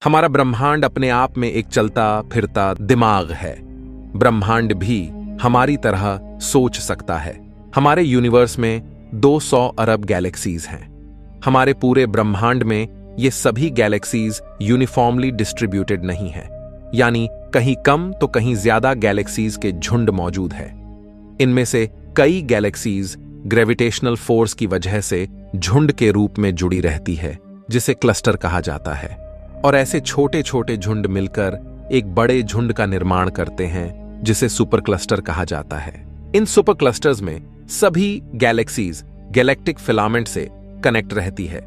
हमारा ब्रह्मांड अपने आप में एक चलता फिरता दिमाग है। ब्रह्मांड भी हमारी तरह सोच सकता है। हमारे यूनिवर्स में 200 अरब गैलेक्सीज हैं। हमारे पूरे ब्रह्मांड में ये सभी गैलेक्सीज यूनिफॉर्मली डिस्ट्रीब्यूटेड नहीं हैं, यानी कहीं कम तो कहीं ज्यादा गैलेक्सीज के झुंड मौजूद है। इनमें से कई गैलेक्सीज ग्रेविटेशनल फोर्स की वजह से झुंड के रूप में जुड़ी रहती है, जिसे क्लस्टर कहा जाता है। और ऐसे छोटे छोटे झुंड मिलकर एक बड़े झुंड का निर्माण करते हैं, जिसे सुपर क्लस्टर कहा जाता है। इन सुपर क्लस्टर्स में सभी गैलेक्सीज गैलेक्टिक फिलामेंट से कनेक्ट रहती है।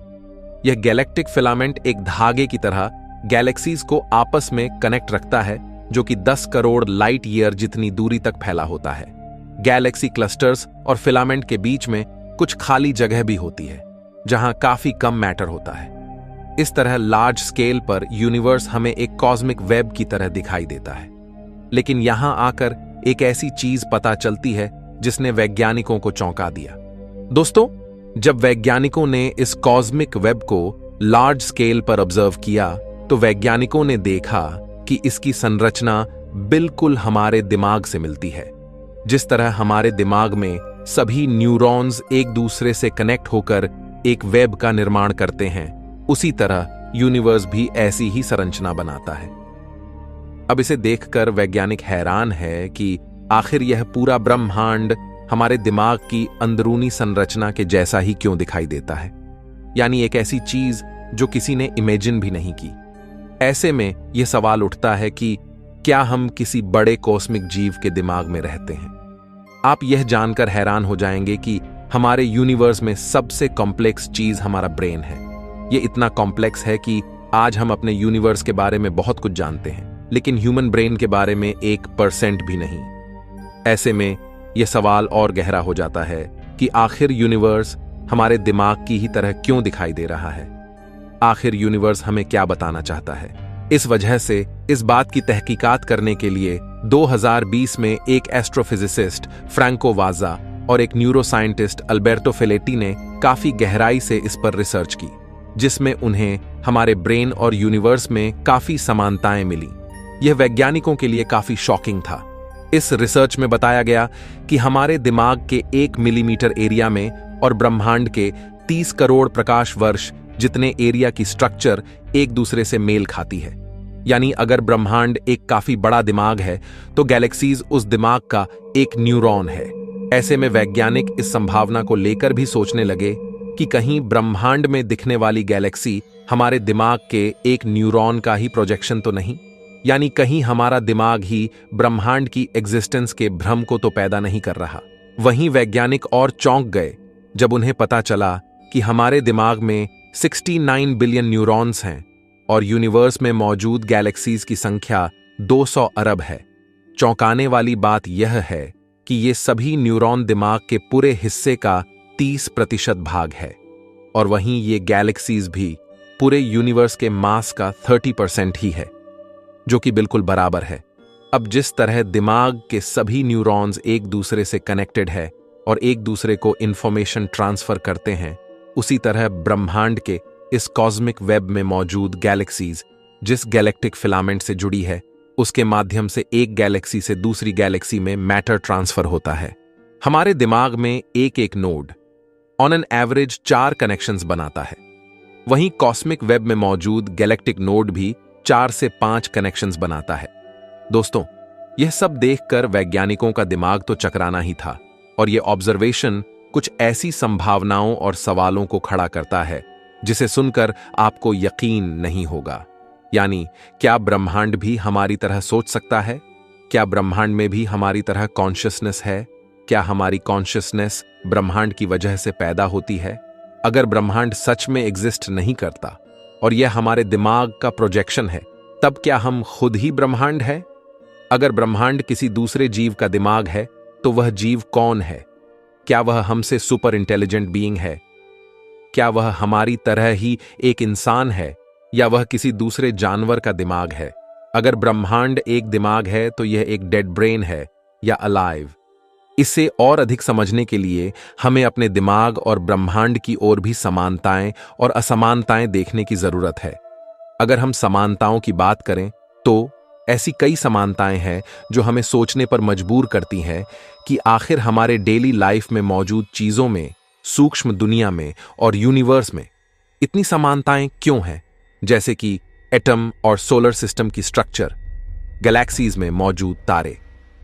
यह गैलेक्टिक फिलामेंट एक धागे की तरह गैलेक्सीज को आपस में कनेक्ट रखता है, जो कि 10 करोड़ लाइट ईयर जितनी दूरी तक फैला होता है। गैलेक्सी क्लस्टर्स और फिलामेंट के बीच में कुछ खाली जगह भी होती है, जहां काफी कम मैटर होता है। इस तरह लार्ज स्केल पर यूनिवर्स हमें एक कॉस्मिक वेब की तरह दिखाई देता है। लेकिन यहां आकर एक ऐसी चीज पता चलती है जिसने वैज्ञानिकों को चौंका दिया। दोस्तों, जब वैज्ञानिकों ने इस कॉस्मिक वेब को लार्ज स्केल पर ऑब्जर्व किया, तो वैज्ञानिकों ने देखा कि इसकी संरचना बिल्कुल हमारे दिमाग से मिलती है। जिस तरह हमारे दिमाग में सभी न्यूरॉन्स एक दूसरे से कनेक्ट होकर एक वेब का निर्माण करते हैं, उसी तरह यूनिवर्स भी ऐसी ही संरचना बनाता है। अब इसे देखकर वैज्ञानिक हैरान है कि आखिर यह पूरा ब्रह्मांड हमारे दिमाग की अंदरूनी संरचना के जैसा ही क्यों दिखाई देता है, यानी एक ऐसी चीज जो किसी ने इमेजिन भी नहीं की। ऐसे में यह सवाल उठता है कि क्या हम किसी बड़े कॉस्मिक जीव के दिमाग में रहते हैं? आप यह जानकर हैरान हो जाएंगे कि हमारे यूनिवर्स में सबसे कॉम्प्लेक्स चीज हमारा ब्रेन है। यह इतना कॉम्प्लेक्स है कि आज हम अपने यूनिवर्स के बारे में बहुत कुछ जानते हैं, लेकिन ह्यूमन ब्रेन के बारे में 1% भी नहीं। ऐसे में यह सवाल और गहरा हो जाता है कि आखिर यूनिवर्स हमारे दिमाग की ही तरह क्यों दिखाई दे रहा है? आखिर यूनिवर्स हमें क्या बताना चाहता है? इस वजह से इस बात की तहकीकात करने के लिए 2020 में एक एस्ट्रोफिजिसिस्ट फ्रैंको वाजा और एक न्यूरोसाइंटिस्ट अल्बर्टो फेलेटी ने काफी गहराई से इस पर रिसर्च की, जिसमें उन्हें हमारे ब्रेन और यूनिवर्स में काफी समानताएं मिली। यह वैज्ञानिकों के लिए काफी शॉकिंग था। इस रिसर्च में बताया गया कि हमारे दिमाग के 1 मिलीमीटर एरिया में और ब्रह्मांड के 30 करोड़ प्रकाश वर्ष जितने एरिया की स्ट्रक्चर एक दूसरे से मेल खाती है। यानी अगर ब्रह्मांड एक काफी बड़ा दिमाग है, तो गैलेक्सीज उस दिमाग का एक न्यूरॉन है। ऐसे में वैज्ञानिक इस संभावना को लेकर भी सोचने लगे कि कहीं ब्रह्मांड में दिखने वाली गैलेक्सी हमारे दिमाग के एक न्यूरॉन का ही प्रोजेक्शन तो नहीं, यानी कहीं हमारा दिमाग ही ब्रह्मांड की एग्जिस्टेंस के भ्रम को तो पैदा नहीं कर रहा। वहीं वैज्ञानिक और चौंक गए जब उन्हें पता चला कि हमारे दिमाग में 69 बिलियन न्यूरॉन्स हैं और यूनिवर्स में मौजूद गैलेक्सीज की संख्या 200 अरब है। चौंकाने वाली बात यह है कि ये सभी न्यूरॉन दिमाग के पूरे हिस्से का 30% भाग है, और वहीं ये गैलेक्सीज भी पूरे यूनिवर्स के मास का 30% ही है, जो कि बिल्कुल बराबर है। अब जिस तरह दिमाग के सभी न्यूरॉन्स एक दूसरे से कनेक्टेड है और एक दूसरे को इंफॉर्मेशन ट्रांसफर करते हैं, उसी तरह ब्रह्मांड के इस कॉस्मिक वेब में मौजूद गैलेक्सीज जिस गैलेक्टिक फिलामेंट से जुड़ी है, उसके माध्यम से एक गैलेक्सी से दूसरी गैलेक्सी में मैटर ट्रांसफर होता है। हमारे दिमाग में एक एक node on an average 4 connections बनाता है। वहीं कॉस्मिक वेब में मौजूद गैलेक्टिक नोड भी 4 से 5 कनेक्शंस बनाता है। दोस्तों, यह सब देखकर वैज्ञानिकों का दिमाग तो चकराना ही था, और यह ऑब्जर्वेशन कुछ ऐसी संभावनाओं और सवालों को खड़ा करता है जिसे सुनकर आपको यकीन नहीं होगा। यानी, क्या ब्रह्मांड भी हमारी तरह सोच सकता है? क्या ब्रह्मांड में भी हमारी तरह कॉन्शियसनेस है? क्या हमारी कॉन्शियसनेस ब्रह्मांड की वजह से पैदा होती है? अगर ब्रह्मांड सच में एग्जिस्ट नहीं करता और यह हमारे दिमाग का प्रोजेक्शन है, तब क्या हम खुद ही ब्रह्मांड है? अगर ब्रह्मांड किसी दूसरे जीव का दिमाग है, तो वह जीव कौन है? क्या वह हमसे सुपर इंटेलिजेंट बीइंग है? क्या वह हमारी तरह ही एक इंसान है, या वह किसी दूसरे जानवर का दिमाग है? अगर ब्रह्मांड एक दिमाग है, तो यह एक डेड ब्रेन है या अलाइव? इसे और अधिक समझने के लिए हमें अपने दिमाग और ब्रह्मांड की ओर भी समानताएं और असमानताएं देखने की जरूरत है। अगर हम समानताओं की बात करें तो ऐसी कई समानताएं हैं जो हमें सोचने पर मजबूर करती हैं कि आखिर हमारे डेली लाइफ में मौजूद चीजों में, सूक्ष्म दुनिया में और यूनिवर्स में इतनी समानताएं क्यों हैं? जैसे कि एटम और सोलर सिस्टम की स्ट्रक्चर, गैलेक्सीज में मौजूद तारे,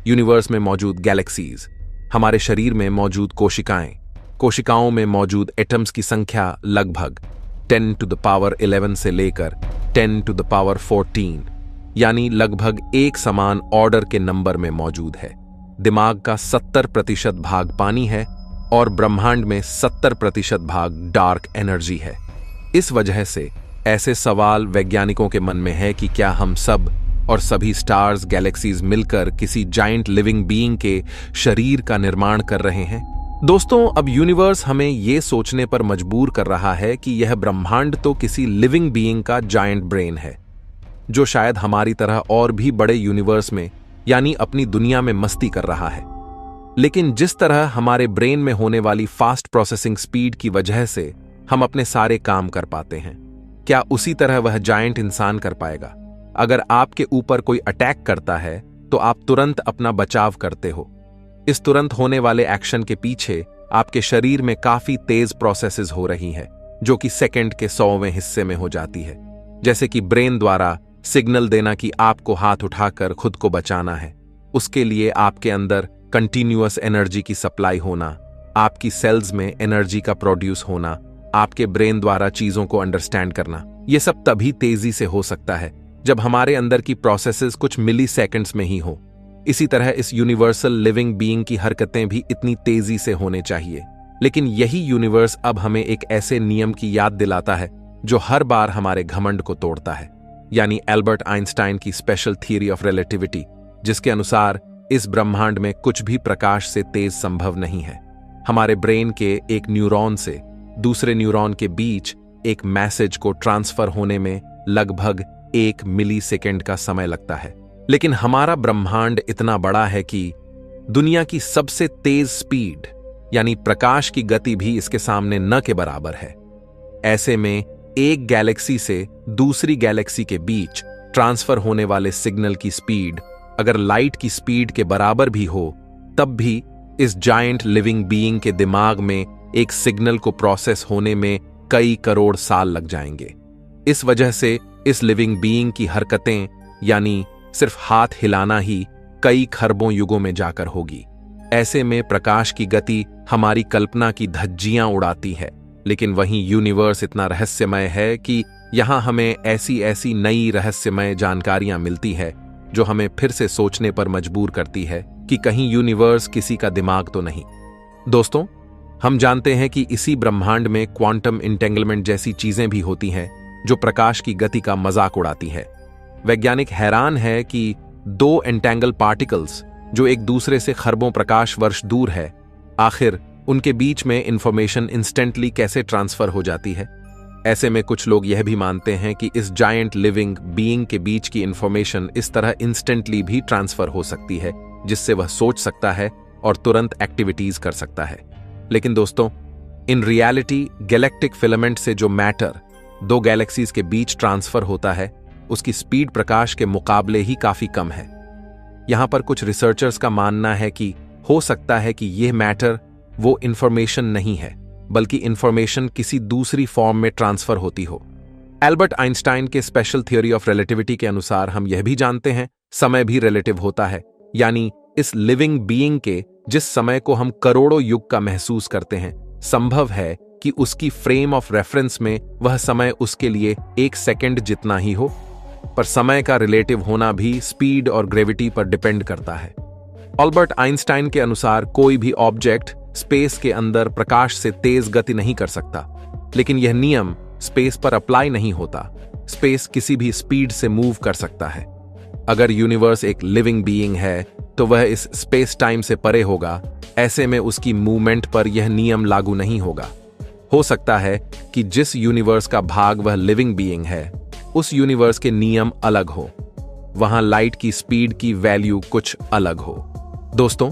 यूनिवर्स में मौजूद गैलेक्सीज, हमारे शरीर में मौजूद कोशिकाएं, कोशिकाओं में मौजूद एटम्स की संख्या लगभग 10 to the power 11 से लेकर 10 to the power 14 यानी लगभग एक समान ऑर्डर के नंबर में मौजूद है। दिमाग का 70% भाग पानी है और ब्रह्मांड में 70% भाग डार्क एनर्जी है। इस वजह से ऐसे सवाल वैज्ञानिकों के मन में है कि क्या हम सब और सभी स्टार्स, गैलेक्सीज मिलकर किसी जायंट लिविंग बीइंग के शरीर का निर्माण कर रहे हैं? दोस्तों, अब यूनिवर्स हमें यह सोचने पर मजबूर कर रहा है कि यह ब्रह्मांड तो किसी लिविंग बीइंग का जायंट ब्रेन है, जो शायद हमारी तरह और भी बड़े यूनिवर्स में यानी अपनी दुनिया में मस्ती कर रहा है। लेकिन जिस तरह हमारे ब्रेन में होने वाली फास्ट प्रोसेसिंग स्पीड की वजह से हम अपने सारे काम कर पाते हैं, क्या उसी तरह वह जायंट इंसान कर पाएगा? अगर आपके ऊपर कोई अटैक करता है तो आप तुरंत अपना बचाव करते हो। इस तुरंत होने वाले एक्शन के पीछे आपके शरीर में काफी तेज प्रोसेसेस हो रही है, जो कि सेकंड के 100वें हिस्से में हो जाती है। जैसे कि ब्रेन द्वारा सिग्नल देना कि आपको हाथ उठाकर खुद को बचाना है, उसके लिए आपके अंदर कंटिन्यूअस एनर्जी की सप्लाई होना, आपकी सेल्स में एनर्जी का प्रोड्यूस होना, आपके ब्रेन द्वारा चीजों को अंडरस्टैंड करना, यह सब तभी तेजी से हो सकता है जब हमारे अंदर की प्रोसेसेस कुछ मिली सेकेंड्स में ही हो। इसी तरह इस यूनिवर्सल लिविंग बीइंग की हरकतें भी इतनी तेजी से होने चाहिए। लेकिन यही यूनिवर्स अब हमें एक ऐसे नियम की याद दिलाता है जो हर बार हमारे घमंड को तोड़ता है, यानी एल्बर्ट आइंस्टाइन की स्पेशल थियरी ऑफ रिलेटिविटी, जिसके अनुसार इस ब्रह्मांड में कुछ भी प्रकाश से तेज संभव नहीं है। हमारे ब्रेन के एक न्यूरॉन से दूसरे न्यूरॉन के बीच एक मैसेज को ट्रांसफर होने में लगभग 1 मिलीसेकेंड का समय लगता है। लेकिन हमारा ब्रह्मांड इतना बड़ा है कि दुनिया की सबसे तेज स्पीड यानी प्रकाश की गति भी इसके सामने न के बराबर है। ऐसे में एक गैलेक्सी से दूसरी गैलेक्सी के बीच ट्रांसफर होने वाले सिग्नल की स्पीड अगर लाइट की स्पीड के बराबर भी हो, तब भी इस जायंट लिविंग बीइंग के दिमाग में एक सिग्नल को प्रोसेस होने में कई करोड़ साल लग जाएंगे। इस वजह से इस लिविंग बीइंग की हरकतें यानी सिर्फ हाथ हिलाना ही कई खरबों युगों में जाकर होगी। ऐसे में प्रकाश की गति हमारी कल्पना की धज्जियां उड़ाती है, लेकिन वहीं यूनिवर्स इतना रहस्यमय है कि यहां हमें ऐसी ऐसी नई रहस्यमय जानकारियां मिलती है जो हमें फिर से सोचने पर मजबूर करती है कि कहीं यूनिवर्स किसी का दिमाग तो नहीं। दोस्तों, हम जानते हैं कि इसी ब्रह्मांड में क्वांटम इंटेंगलमेंट जैसी चीजें भी होती हैं जो प्रकाश की गति का मजाक उड़ाती है। वैज्ञानिक हैरान है कि 2 एंटेंगल पार्टिकल्स जो एक दूसरे से खरबों प्रकाश वर्ष दूर है, आखिर उनके बीच में इंफॉर्मेशन इंस्टेंटली कैसे ट्रांसफर हो जाती है। ऐसे में कुछ लोग यह भी मानते हैं कि इस जायंट लिविंग बीइंग के बीच की इंफॉर्मेशन इस तरह इंस्टेंटली भी ट्रांसफर हो सकती है जिससे वह सोच सकता है और तुरंत एक्टिविटीज कर सकता है। लेकिन दोस्तों, इन रियलिटी गैलेक्टिक फिलामेंट से जो मैटर 2 गैलेक्सीज के बीच ट्रांसफर होता है, उसकी स्पीड प्रकाश के मुकाबले ही काफी कम है। यहां पर कुछ रिसर्चर्स का मानना है कि हो सकता है कि यह मैटर वो इंफॉर्मेशन नहीं है, बल्कि इंफॉर्मेशन किसी दूसरी फॉर्म में ट्रांसफर होती हो। एल्बर्ट आइंस्टाइन के स्पेशल थ्योरी ऑफ रिलेटिविटी के अनुसार हम यह भी जानते हैं समय भी रिलेटिव होता है, यानी इस लिविंग बीइंग के जिस समय को हम करोड़ों युग का महसूस करते हैं, संभव है कि उसकी फ्रेम ऑफ रेफरेंस में वह समय उसके लिए 1 सेकंड जितना ही हो। पर समय का रिलेटिव होना भी स्पीड और ग्रेविटी पर डिपेंड करता है। एल्बर्ट आइंस्टाइन के अनुसार कोई भी ऑब्जेक्ट स्पेस के अंदर प्रकाश से तेज गति नहीं कर सकता, लेकिन यह नियम स्पेस पर अप्लाई नहीं होता। स्पेस किसी भी स्पीड से मूव कर सकता है। अगर यूनिवर्स एक लिविंग बीइंग है तो वह इस स्पेस टाइम से परे होगा। ऐसे में उसकी मूवमेंट पर यह नियम लागू नहीं होगा। हो सकता है कि जिस यूनिवर्स का भाग वह लिविंग बीइंग है, उस यूनिवर्स के नियम अलग हो, वहां लाइट की स्पीड की वैल्यू कुछ अलग हो। दोस्तों,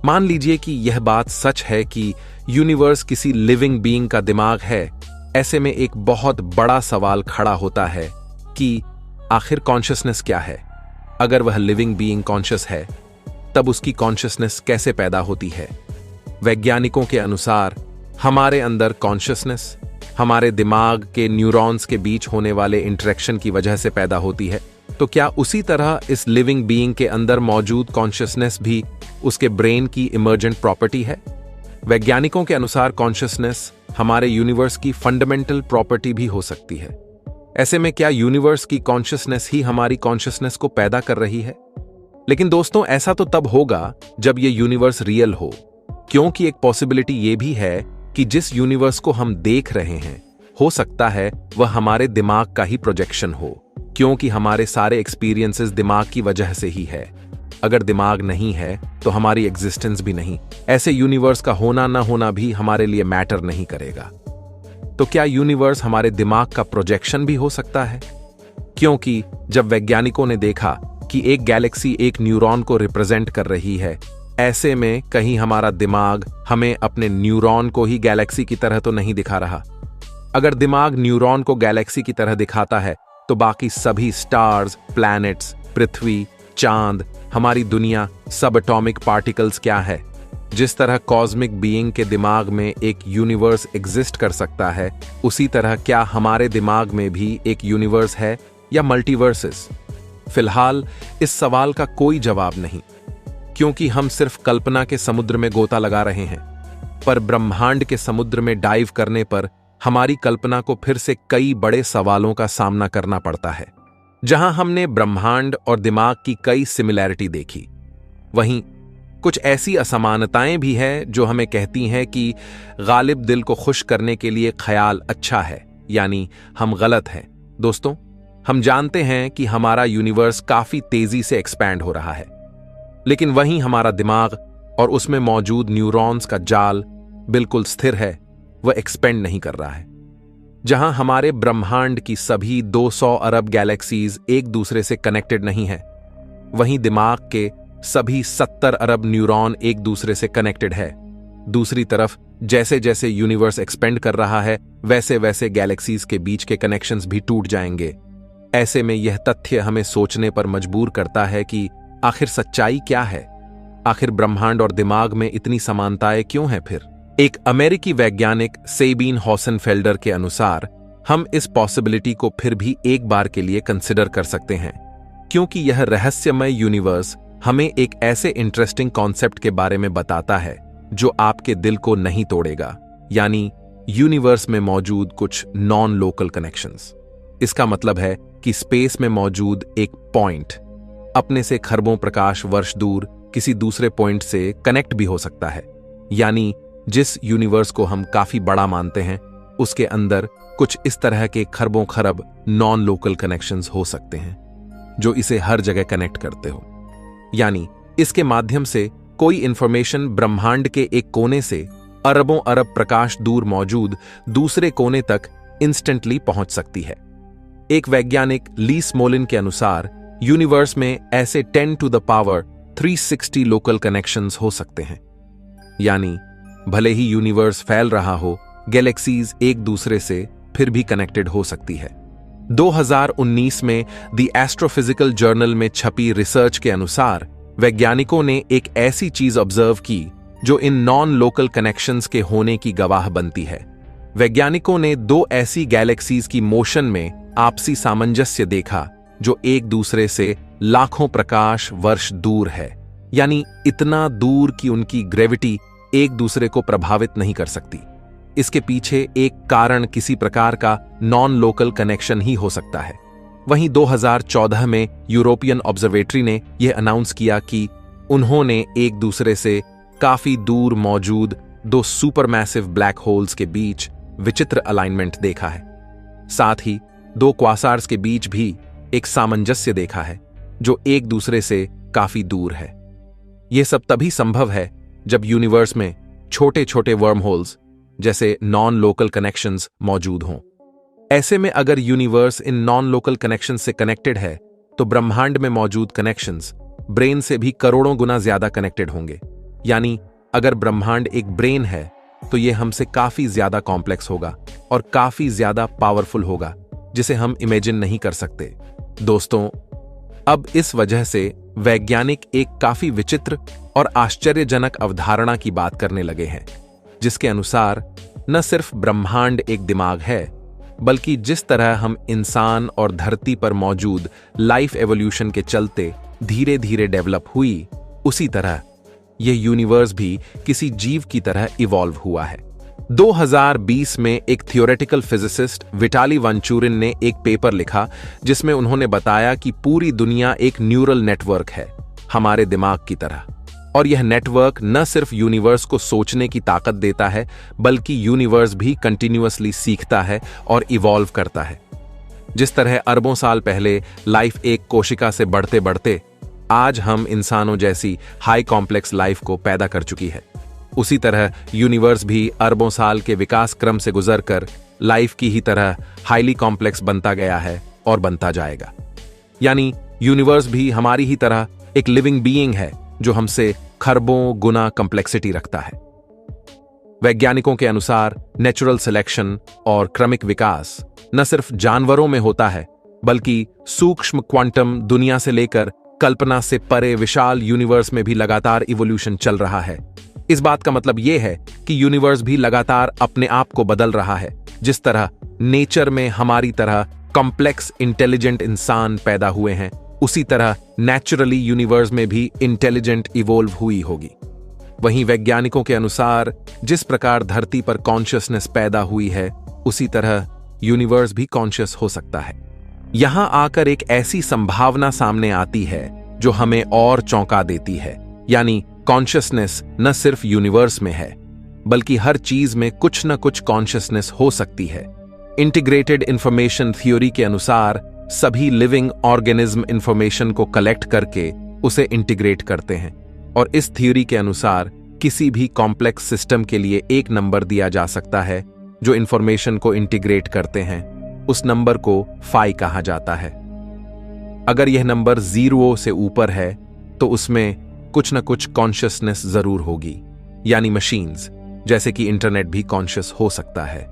मान लीजिए कि यह बात सच है कि यूनिवर्स किसी लिविंग बीइंग का दिमाग है। ऐसे में एक बहुत बड़ा सवाल खड़ा होता है कि आखिर कॉन्शियसनेस क्या है। अगर वह लिविंग बीइंग कॉन्शियस है, तब उसकी कॉन्शियसनेस कैसे पैदा होती है। वैज्ञानिकों के अनुसार हमारे अंदर कॉन्शियसनेस हमारे दिमाग के न्यूरॉन्स के बीच होने वाले इंटरेक्शन की वजह से पैदा होती है। तो क्या उसी तरह इस लिविंग बीइंग के अंदर मौजूद कॉन्शियसनेस भी उसके ब्रेन की इमर्जेंट प्रॉपर्टी है? वैज्ञानिकों के अनुसार कॉन्शियसनेस हमारे यूनिवर्स की फंडामेंटल प्रॉपर्टी भी हो सकती है। ऐसे में क्या यूनिवर्स की कॉन्शियसनेस ही हमारी कॉन्शियसनेस को पैदा कर रही है? लेकिन दोस्तों, ऐसा तो तब होगा जब ये यूनिवर्स रियल हो, क्योंकि एक पॉसिबिलिटी ये भी है कि जिस यूनिवर्स को हम देख रहे हैं, हो सकता है वह हमारे दिमाग का ही प्रोजेक्शन हो, क्योंकि हमारे सारे एक्सपीरियंसेस दिमाग की वजह से ही है। अगर दिमाग नहीं है तो हमारी एग्जिस्टेंस भी नहीं। ऐसे यूनिवर्स का होना ना होना भी हमारे लिए मैटर नहीं करेगा। तो क्या यूनिवर्स हमारे दिमाग का प्रोजेक्शन भी हो सकता है? क्योंकि जब वैज्ञानिकों ने देखा कि एक गैलेक्सी एक न्यूरॉन को रिप्रेजेंट कर रही है, ऐसे में कहीं हमारा दिमाग हमें अपने न्यूरॉन को ही गैलेक्सी की तरह तो नहीं दिखा रहा। अगर दिमाग न्यूरॉन को गैलेक्सी की तरह दिखाता है, तो बाकी सभी स्टार्स, प्लैनेट्स, पृथ्वी, चांद, हमारी दुनिया, सब एटॉमिक पार्टिकल्स क्या है? जिस तरह कॉस्मिक बीइंग के दिमाग में एक यूनिवर्स एग्जिस्ट कर सकता है, उसी तरह क्या हमारे दिमाग में भी एक यूनिवर्स है या मल्टीवर्सेस? फिलहाल इस सवाल का कोई जवाब नहीं, क्योंकि हम सिर्फ कल्पना के समुद्र में गोता लगा रहे हैं। पर ब्रह्मांड के समुद्र में डाइव करने पर हमारी कल्पना को फिर से कई बड़े सवालों का सामना करना पड़ता है। जहां हमने ब्रह्मांड और दिमाग की कई सिमिलैरिटी देखी, वहीं कुछ ऐसी असमानताएं भी हैं जो हमें कहती हैं कि गालिब दिल को खुश करने के लिए ख्याल अच्छा है, यानी हम गलत हैं। दोस्तों, हम जानते हैं कि हमारा यूनिवर्स काफी तेजी से एक्सपैंड हो रहा है, लेकिन वहीं हमारा दिमाग और उसमें मौजूद न्यूरॉन्स का जाल बिल्कुल स्थिर है, वह एक्सपेंड नहीं कर रहा है। जहां हमारे ब्रह्मांड की सभी 200 अरब गैलेक्सीज एक दूसरे से कनेक्टेड नहीं है, वहीं दिमाग के सभी 70 अरब न्यूरॉन एक दूसरे से कनेक्टेड है। दूसरी तरफ जैसे जैसे यूनिवर्स एक्सपेंड कर रहा है, वैसे वैसे गैलेक्सीज के बीच के कनेक्शंस भी टूट जाएंगे। ऐसे में यह तथ्य हमें सोचने पर मजबूर करता है कि आखिर सच्चाई क्या है? आखिर ब्रह्मांड और दिमाग में इतनी समानताएं क्यों हैं फिर? एक अमेरिकी वैज्ञानिक सेबिन हॉसेनफेल्डर के अनुसार हम इस पॉसिबिलिटी को फिर भी एक बार के लिए कंसिडर कर सकते हैं, क्योंकि यह रहस्यमय यूनिवर्स हमें एक ऐसे इंटरेस्टिंग कॉन्सेप्ट के बारे में बताता है जो आपके दिल को नहीं तोड़ेगा, यानी यूनिवर्स में मौजूद कुछ नॉन लोकल कनेक्शंस। इसका मतलब है कि स्पेस में मौजूद एक पॉइंट अपने से खरबों प्रकाश वर्ष दूर किसी दूसरे पॉइंट से कनेक्ट भी हो सकता है। यानी जिस यूनिवर्स को हम काफी बड़ा मानते हैं, उसके अंदर कुछ इस तरह के खरबों खरब नॉन लोकल कनेक्शंस हो सकते हैं जो इसे हर जगह कनेक्ट करते हो। यानी इसके माध्यम से कोई इंफॉर्मेशन ब्रह्मांड के एक कोने से अरबों अरब प्रकाश दूर मौजूद दूसरे कोने तक इंस्टेंटली पहुंच सकती है। एक वैज्ञानिक ली स्मोलिन के अनुसार यूनिवर्स में ऐसे 10 to the power 360 local connections हो सकते हैं। यानी भले ही यूनिवर्स फैल रहा हो, गैलेक्सीज एक दूसरे से फिर भी कनेक्टेड हो सकती है। 2019 में द एस्ट्रोफिजिकल जर्नल में छपी रिसर्च के अनुसार वैज्ञानिकों ने एक ऐसी चीज ऑब्जर्व की जो इन नॉन लोकल कनेक्शंस के होने की गवाह बनती है। वैज्ञानिकों ने 2 ऐसी गैलेक्सीज की मोशन में आपसी सामंजस्य देखा जो एक दूसरे से लाखों प्रकाश वर्ष दूर है, यानी इतना दूर कि उनकी ग्रेविटी एक दूसरे को प्रभावित नहीं कर सकती। इसके पीछे एक कारण किसी प्रकार का नॉन लोकल कनेक्शन ही हो सकता है। वहीं 2014 में यूरोपियन ऑब्जर्वेटरी ने यह अनाउंस किया कि उन्होंने एक दूसरे से काफी दूर मौजूद 2 सुपरमैसिव ब्लैक होल्स के बीच विचित्र अलाइनमेंट देखा है। साथ ही 2 क्वासार्स के बीच भी एक सामंजस्य देखा है जो एक दूसरे से काफी दूर है। यह सब तभी संभव है जब यूनिवर्स में छोटे छोटे वर्म होल्स जैसे नॉन लोकल कनेक्शंस मौजूद हों। ऐसे में अगर universe in non local connections से कनेक्टेड है, तो ब्रह्मांड में मौजूद कनेक्शंस ब्रेन से भी करोड़ों गुना ज्यादा कनेक्टेड होंगे। यानी अगर ब्रह्मांड एक ब्रेन है, तो यह हमसे काफी ज्यादा कॉम्प्लेक्स होगा और काफी ज्यादा पावरफुल होगा। जिसे हम इमेजिन नहीं कर सकते। दोस्तों, अब इस वजह से वैज्ञानिक एक काफी विचित्र और आश्चर्यजनक अवधारणा की बात करने लगे हैं, जिसके अनुसार न सिर्फ ब्रह्मांड एक दिमाग है, बल्कि जिस तरह हम इंसान और धरती पर मौजूद लाइफ एवोल्यूशन के चलते धीरे धीरे डेवलप हुई, उसी तरह यह यूनिवर्स भी किसी जीव की तरह इवॉल्व हुआ है। 2020 में एक थियोरेटिकल फिजिसिस्ट विटाली वंचूरिन ने एक पेपर लिखा, जिसमें उन्होंने बताया कि पूरी दुनिया एक न्यूरल नेटवर्क है, हमारे दिमाग की तरह। और यह नेटवर्क न सिर्फ यूनिवर्स को सोचने की ताकत देता है, बल्कि यूनिवर्स भी कंटिन्यूअसली सीखता है और इवॉल्व करता है। जिस तरह अरबों साल पहले लाइफ एक कोशिका से बढ़ते बढ़ते आज हम इंसानों जैसी हाई कॉम्प्लेक्स लाइफ को पैदा कर चुकी है, उसी तरह यूनिवर्स भी अरबों साल के विकास क्रम से गुजरकर लाइफ की ही तरह हाईली कॉम्प्लेक्स बनता गया है और बनता जाएगा। यानी यूनिवर्स भी हमारी ही तरह एक लिविंग बीइंग है, जो हमसे खरबों गुना कॉम्प्लेक्सिटी रखता है। वैज्ञानिकों के अनुसार नेचुरल सिलेक्शन और क्रमिक विकास न सिर्फ जानवरों में होता है, बल्कि सूक्ष्म क्वांटम दुनिया से लेकर कल्पना से परे विशाल यूनिवर्स में भी लगातार इवोल्यूशन चल रहा है। इस बात का मतलब यह है कि यूनिवर्स भी लगातार अपने आप को बदल रहा है। जिस तरह नेचर में हमारी तरह कॉम्प्लेक्स इंटेलिजेंट इंसान पैदा हुए हैं, उसी तरह नेचुरली यूनिवर्स में भी इंटेलिजेंट इवोल्व हुई होगी। वहीं वैज्ञानिकों के अनुसार जिस प्रकार धरती पर कॉन्शियसनेस पैदा हुई है, उसी तरह यूनिवर्स भी कॉन्शियस हो सकता है। यहां आकर एक ऐसी संभावना सामने आती है जो हमें और चौंका देती है, यानी कॉन्शियसनेस न सिर्फ यूनिवर्स में है, बल्कि हर चीज में कुछ न कुछ कॉन्शियसनेस हो सकती है। इंटीग्रेटेड इंफॉर्मेशन थ्योरी के अनुसार सभी लिविंग ऑर्गेनिज्म इंफॉर्मेशन को कलेक्ट करके उसे इंटीग्रेट करते हैं, और इस थ्योरी के अनुसार किसी भी कॉम्प्लेक्स सिस्टम के लिए एक नंबर दिया जा सकता है जो इंफॉर्मेशन को इंटीग्रेट करते हैं। उस नंबर को फाई कहा जाता है। अगर यह नंबर 0 से ऊपर है तो उसमें कुछ न कुछ कॉन्शियसनेस जरूर होगी, यानी मशीन्स जैसे कि इंटरनेट भी कॉन्शियस हो सकता है।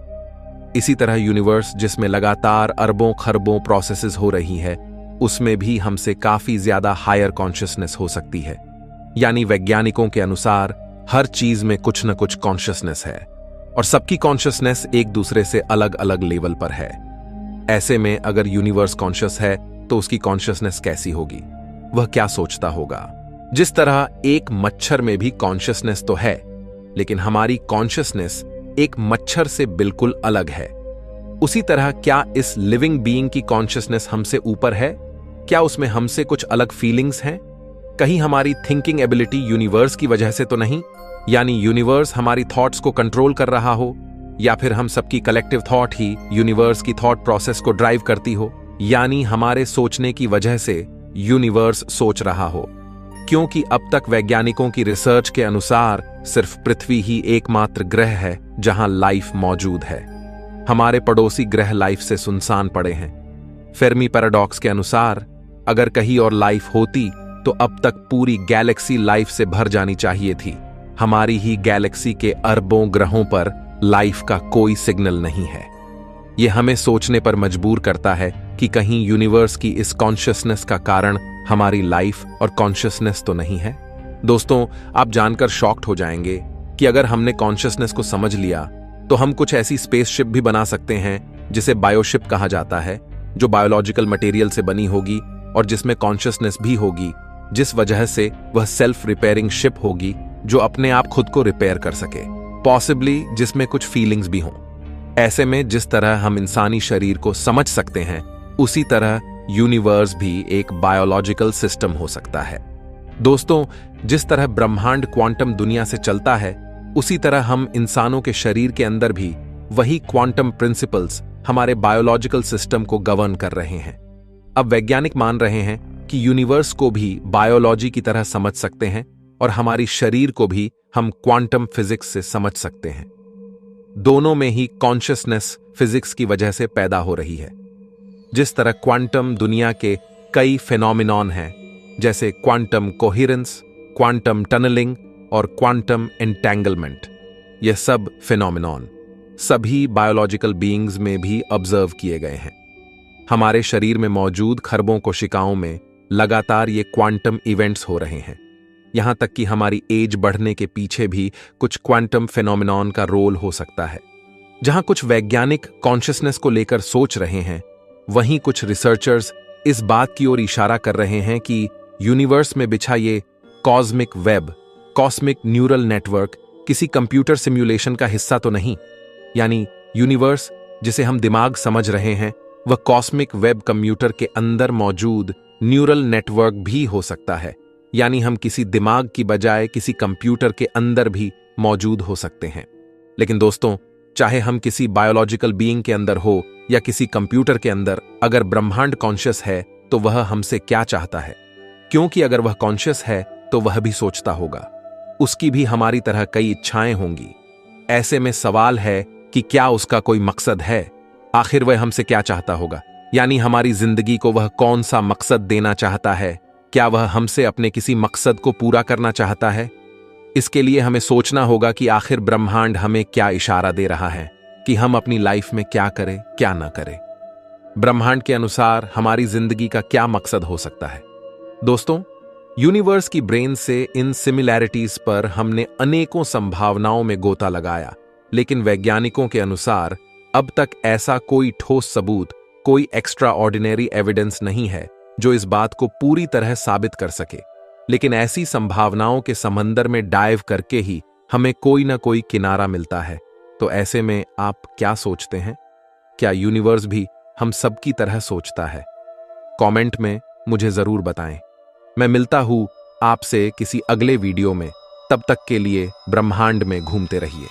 इसी तरह यूनिवर्स जिसमें लगातार अरबों खरबों प्रोसेसेस हो रही है, उसमें भी हमसे काफी ज्यादा हायर कॉन्शियसनेस हो सकती है। यानी वैज्ञानिकों के अनुसार हर चीज में कुछ न कुछ कॉन्शियसनेस है, और सबकी कॉन्शियसनेस एक दूसरे से अलग अलग लेवल पर है। ऐसे में अगर यूनिवर्स कॉन्शियस है तो उसकी कॉन्शियसनेस कैसी होगी, वह क्या सोचता होगा। जिस तरह एक मच्छर में भी कॉन्शियसनेस तो है, लेकिन हमारी कॉन्शियसनेस एक मच्छर से बिल्कुल अलग है, उसी तरह क्या इस लिविंग बीइंग की कॉन्शियसनेस हमसे ऊपर है? क्या उसमें हमसे कुछ अलग फीलिंग्स हैं? कहीं हमारी थिंकिंग एबिलिटी यूनिवर्स की वजह से तो नहीं, यानी यूनिवर्स हमारी थॉट्स को कंट्रोल कर रहा हो, या फिर हम सबकी कलेक्टिव थॉट ही यूनिवर्स की थॉट प्रोसेस को ड्राइव करती हो, यानी हमारे सोचने की वजह से यूनिवर्स सोच रहा हो। क्योंकि अब तक वैज्ञानिकों की रिसर्च के अनुसार सिर्फ पृथ्वी ही एकमात्र ग्रह है जहां लाइफ मौजूद है। हमारे पड़ोसी ग्रह लाइफ से सुनसान पड़े हैं। फेर्मी पैराडॉक्स के अनुसार अगर कहीं और लाइफ होती तो अब तक पूरी गैलेक्सी लाइफ से भर जानी चाहिए थी। हमारी ही गैलेक्सी के अरबों ग्रहों पर लाइफ का कोई सिग्नल नहीं है। यह हमें सोचने पर मजबूर करता है कि कहीं यूनिवर्स की इस कॉन्शियसनेस का कारण हमारी लाइफ और कॉन्शियसनेस तो नहीं है। दोस्तों, आप जानकर शॉक्ड हो जाएंगे कि अगर हमने कॉन्शियसनेस को समझ लिया तो हम कुछ ऐसी स्पेसशिप भी बना सकते हैं जिसे बायोशिप कहा जाता है, जो बायोलॉजिकल मटेरियल से बनी होगी और जिसमें कॉन्शियसनेस भी होगी, जिस वजह से वह सेल्फ रिपेयरिंग शिप होगी जो अपने आप खुद को रिपेयर कर सके, पॉसिबली जिसमें कुछ फीलिंग्स भी हों। ऐसे में जिस तरह हम इंसानी शरीर को समझ सकते हैं, उसी तरह यूनिवर्स भी एक बायोलॉजिकल सिस्टम हो सकता है। दोस्तों, जिस तरह ब्रह्मांड क्वांटम दुनिया से चलता है, उसी तरह हम इंसानों के शरीर के अंदर भी वही क्वांटम प्रिंसिपल्स हमारे बायोलॉजिकल सिस्टम को गवर्न कर रहे हैं। अब वैज्ञानिक मान रहे हैं कि यूनिवर्स को भी बायोलॉजी की तरह समझ सकते हैं और हमारी शरीर को भी हम क्वांटम फिजिक्स से समझ सकते हैं। दोनों में ही कॉन्शियसनेस फिजिक्स की वजह से पैदा हो रही है। जिस तरह क्वांटम दुनिया के कई फिनोमिनॉन हैं, जैसे क्वांटम कोहेरेंस, क्वांटम टनलिंग और क्वांटम एंटेंगलमेंट, ये सब फिनोमिनॉन सभी बायोलॉजिकल बीइंग्स में भी ऑब्जर्व किए गए हैं। हमारे शरीर में मौजूद खरबों कोशिकाओं में लगातार ये क्वांटम इवेंट्स हो रहे हैं। यहां तक कि हमारी एज बढ़ने के पीछे भी कुछ क्वांटम फिनोमेनॉन का रोल हो सकता है। जहां कुछ वैज्ञानिक कॉन्शियसनेस को लेकर सोच रहे हैं, वहीं कुछ रिसर्चर्स इस बात की ओर इशारा कर रहे हैं कि यूनिवर्स में बिछा ये cosmic web, cosmic neural network किसी कंप्यूटर सिम्युलेशन का हिस्सा तो नहीं। यानी यूनिवर्स जिसे हम दिमाग समझ रहे हैं, वह कॉस्मिक वेब कंप्यूटर के अंदर मौजूद न्यूरल नेटवर्क भी हो सकता है। यानी हम किसी दिमाग की बजाय किसी कंप्यूटर के अंदर भी मौजूद हो सकते हैं। लेकिन दोस्तों, चाहे हम किसी बायोलॉजिकल बीइंग के अंदर हो या किसी कंप्यूटर के अंदर, अगर ब्रह्मांड कॉन्शियस है तो वह हमसे क्या चाहता है? क्योंकि अगर वह कॉन्शियस है तो वह भी सोचता होगा, उसकी भी हमारी तरह कई इच्छाएं होंगी। ऐसे में सवाल है कि क्या उसका कोई मकसद है? आखिर वह हमसे क्या चाहता होगा? यानी हमारी जिंदगी को वह कौन सा मकसद देना चाहता है? क्या वह हमसे अपने किसी मकसद को पूरा करना चाहता है? इसके लिए हमें सोचना होगा कि आखिर ब्रह्मांड हमें क्या इशारा दे रहा है कि हम अपनी लाइफ में क्या करें, क्या ना करें। ब्रह्मांड के अनुसार हमारी जिंदगी का क्या मकसद हो सकता है? दोस्तों, यूनिवर्स की ब्रेन से इन सिमिलैरिटीज पर हमने अनेकों संभावनाओं में गोता लगाया, लेकिन वैज्ञानिकों के अनुसार अब तक ऐसा कोई ठोस सबूत, कोई एक्स्ट्रा ऑर्डिनरी एविडेंस नहीं है जो इस बात को पूरी तरह साबित कर सके। लेकिन ऐसी संभावनाओं के समंदर में डाइव करके ही हमें कोई ना कोई किनारा मिलता है। तो ऐसे में आप क्या सोचते हैं? क्या यूनिवर्स भी हम सबकी तरह सोचता है? कमेंट में मुझे जरूर बताएं। मैं मिलता हूं आपसे किसी अगले वीडियो में। तब तक के लिए ब्रह्मांड में घूमते रहिए।